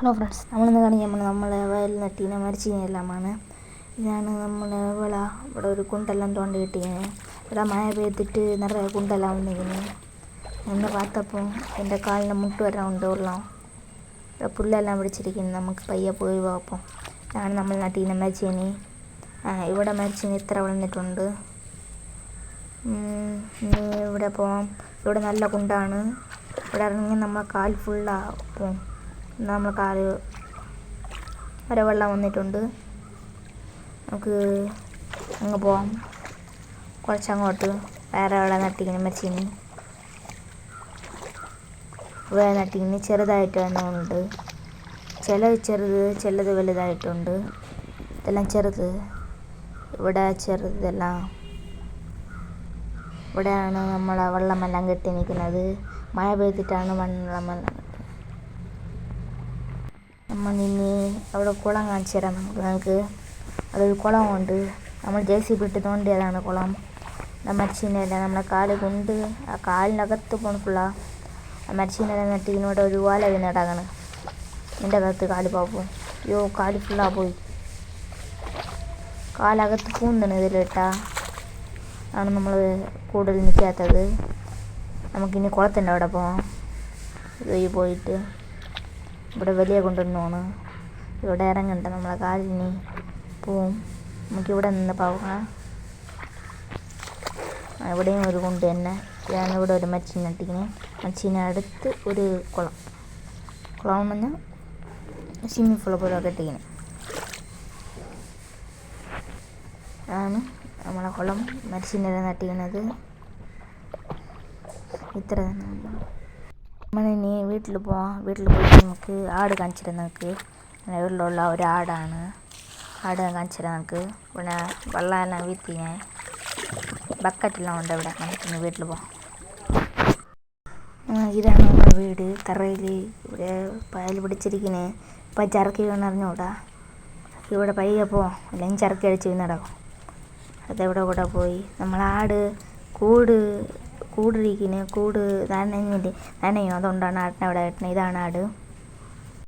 Hello friends, നമ്മളിന്ന് കാണിക്കാൻ പോകുന്നത് നമ്മളെ വയലിൽ നട്ടീനെ മരച്ചീനിയെല്ലാമാണ്. ഇതാണ് നമ്മളെ വിള. ഇവിടെ ഒരു കുണ്ടെല്ലാം തോണ്ടിയിട്ടീന്. ഇവിടെ മഴ പെയ്തിട്ട് നിറയെ കുണ്ടെല്ലാം വന്നിരിക്കുന്നു. ഒന്ന് பார்த்தപ്പോൾ എൻ്റെ കാലിന് മുട്ട് വരാൻ ഉണ്ട് വെള്ളം. ഇവിടെ പുല്ലെല്ലാം പിടിച്ചിരിക്കുന്നു. നമുക്ക് പയ്യെ പോയി പോകാം. ഇതാണ് നമ്മൾ നട്ടീനെ മരച്ചീനി. ഇവിടെ മരച്ചീനി ഇത്ര വളർന്നിട്ടുണ്ട്. ഇനി ഇവിടെ പോകാം. ഇവിടെ നല്ല കുണ്ടാണ്. ഇവിടെ ഇറങ്ങി നമ്മൾ കാൽ ഫുള്ളാവും. നമ്മൾ കാല് വരെ വെള്ളം വന്നിട്ടുണ്ട്. നമുക്ക് അങ്ങ് പോവാം. കുറച്ചങ്ങോട്ട് വേറെ വെള്ളം നട്ടിങ്ങനെ മരച്ചീനി വേറെ നട്ടിങ്ങനെ ചെറുതായിട്ട് വന്നുകൊണ്ട് ചിലത് ചെറുത് ചിലത് വലുതായിട്ടുണ്ട്. ഇതെല്ലാം ചെറുത്. ഇവിടെ ചെറുതെല്ലാം. ഇവിടെയാണ് നമ്മളെ വെള്ളമെല്ലാം കെട്ടി നിൽക്കുന്നത്. മഴ പെയ്തിട്ടാണ് വെള്ളമെല്ലാം. നമ്മളിനി അവിടെ കുളം കാണിച്ചു തരാം. നമുക്ക് അതൊരു കുളമുണ്ട്. നമ്മൾ JCB ഇട്ട് തോണ്ടിയതാണ് കുളം. മരച്ചീനല്ല നമ്മളെ കാല് കൊണ്ട് ആ കാലിനകത്ത് പോണിക്കുള്ള മരച്ചീനെല്ലാം നട്ടിനോടെ ഒരു വാല വീണിടാകണം. എൻ്റെ അകത്ത് കാല് പോവും. അയ്യോ, കാല് ഫുള്ളാ പോയി. കാലകത്ത് പൂന്തണ് ഇതിലിട്ടാ ആണ് നമ്മൾ കൂടുതൽ നിൽക്കാത്തത്. നമുക്കിനി കുളത്തിൻ്റെ അവിടെ പോവാം. ഇത് പോയിട്ട് ഇവിടെ വലിയ കൊണ്ടുവന്നോണ്. ഇവിടെ ഇറങ്ങണ്ട. നമ്മളെ കാലിനി പോവും. നമുക്കിവിടെ നിന്ന് പോകാം. ഇവിടെയും ഒരു കൊണ്ട് തന്നെ. ഇതാണ് ഇവിടെ ഒരു മരച്ചീനി നട്ടിങ്ങനെ. മരച്ചീനി അടുത്ത് ഒരു കുളം. കുളം പറഞ്ഞാൽ സ്വിമ്മിങ് പൂൾ പോലെ കെട്ടിങ്ങനെ ആണ് നമ്മളെ കുളം. മരച്ചീനിയെല്ലാം നട്ടിക്കുന്നത് ഇത്ര തന്നെ. നമ്മളിനി വീട്ടിൽ പോവാം. വീട്ടിൽ പോയിട്ട് നമുക്ക് ആട് കാണിച്ചു തരാം. നമുക്ക് വീട്ടിലുള്ള ഒരു ആടാണ്. ആട് കാണിച്ചു തരാം നമുക്ക്. പിന്നെ വെള്ളമെല്ലാം വീത്തി ഞാൻ ബക്കറ്റെല്ലാം ഉണ്ട്. ഇവിടെ നമുക്കിനി വീട്ടിൽ പോവാം. ഇതാണ് നമ്മുടെ വീട്. തറയിൽ ഇവിടെ പായൽ പിടിച്ചിരിക്കുന്നത്. ഇപ്പം ചരക്കി വീണറിഞ്ഞൂടാ. ഇവിടെ പയ്യെ പോവാം. അല്ലെങ്കിൽ ചരക്കി അടിച്ച് വീണടക്കും. അതെവിടെ കൂടെ പോയി. നമ്മളാട് കൂടിരിക്കുന്നത്. കൂട് നനഞ്ഞിട്ട് നനയും. അതുകൊണ്ടാണ് ആടിനെ അവിടെ കെട്ടുന്നത്. ഇതാണ് ആട്.